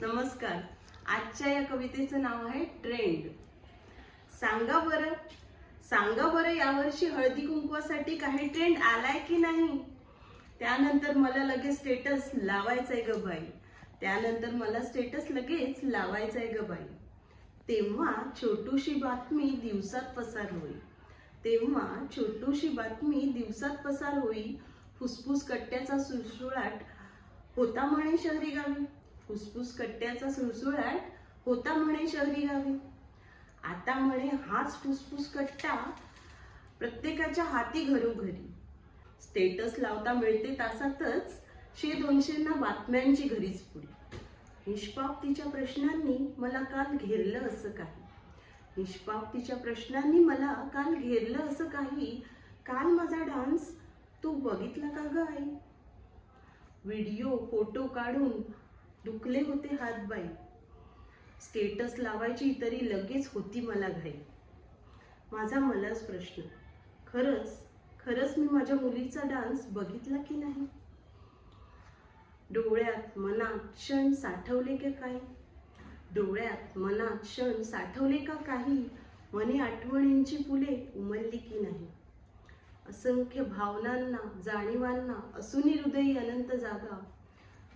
नमस्कार. आजच्या या कवितेचं नाव आहे ट्रेंड. सांगा बरं यावर्षी हळदी कुंकवासाठी काही ट्रेंड आलाय की नाही? त्यानंतर मला लगेच स्टेटस लावायचंय ग बाई. ग बाई. तेव्हा छोटूशी बातमी दिवसात पसार होई. फुसफुस कट्ट्याचा सुळसुळाट होता म्हणे शहरी गावी. आता म्हणे हाच फुसफुस कट्टा प्रत्येकाच्या हाती घरोघरी. स्टेटस लावता मिळते तासातच 100-200 बातम्यांची घरीच पुडी. निष्पापतीच्या प्रश्नांनी मला काल घेरलं असं काही. काल माझा डान्स तू बघितला का ग आई? व्हिडिओ फोटो काढून दुखले होते हात बाई. स्टेटस लावायची तरी लगेच होती मला घाई. माझा मलाच प्रश्न, खरंच मी माझ्या मुलीचा डान्स बघितला की नाही? डोळ्यात मनात क्षण साठवले का काही? मनी आठवणींची फुले उमलली की नाही? असंख्य भावनांना जाणीवांना असूनी हृदयी अनंत जागा.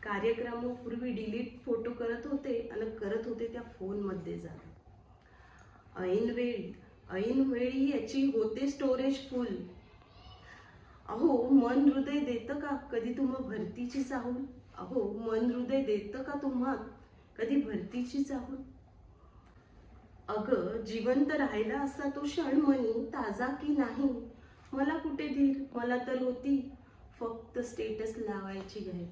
कार्यक्रमापूर्वी डिलीट फोटो करत होते त्या फोनमध्ये जागा. ऐनवेळी याची होते स्टोरेज फुल. अहो मन हृदय देतं का कधी तुम्हा कधी भरतीची चाहूल? अगं जिवंत राहिला असता तो क्षण मनी ताजा की नाही? मला कुठे धीर, मला तर होती फक्त स्टेटस लावायची घाई.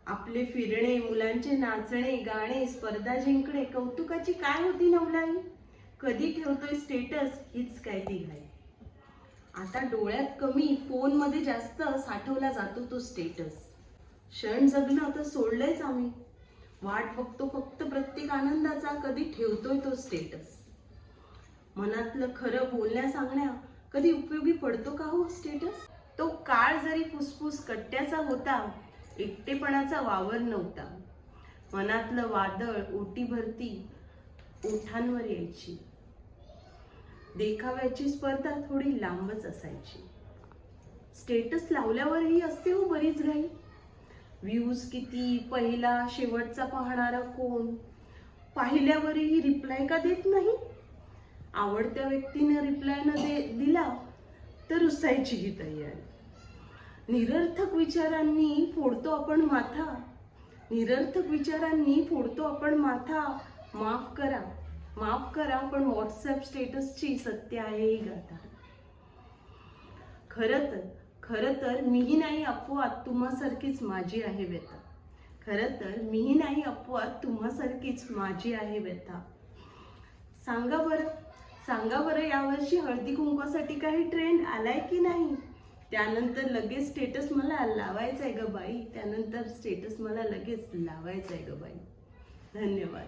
आपले फिरणे, मुलांचे नाचणे, गाणे, स्पर्धा जिंकणे, कौतुकाची काय होती नवलाई? कधी ठेवतोय स्टेटस हीच काय ती घाई. आता डोळ्यात कमी फोनमध्ये जास्त साठवला जातो तो स्टेटस. क्षण जगणं तर सोडलंयच आम्ही. वाट बघतो फक्त प्रत्येक आनंदाचा, कधी ठेवतोय तो स्टेटस. मनातलं खरं बोलण्या सांगण्या कधी उपयोगी पडतो का हो स्टेटस? तो काळ जरी फुसफुस कट्ट्याचा होता, एकटेपणाचा वावर नव्हता. मनातलं वादळ ओटी भरती ओठांवर यायची. देखाव्याची स्पर्धा थोडी लांबच असायची. स्टेटस लावल्यावरही असते हो बरीच घाई. व्ह्यूज किती, पहिला शेवटचा पाहणारा कोण, पाहिल्यावरही रिप्लाय का देत नाही? आवडत्या व्यक्तीने रिप्लाय न दिला तर रुसायची ही तयारी. निरर्थक विचारांनी फोडतो आपण माथा. माफ करा पण व्हॉट्सअप स्टेटसची सत्य आहे ही गाथा. खरं तर मीही नाही अपवाद, तुम्हासारखीच माझी आहे व्यथा. सांगा बरं यावर्षी हळदी कुंकवासाठी काही ट्रेंड आलाय की नाही? त्यानंतर लगेच स्टेटस मला लावायचंय ग बाई. धन्यवाद.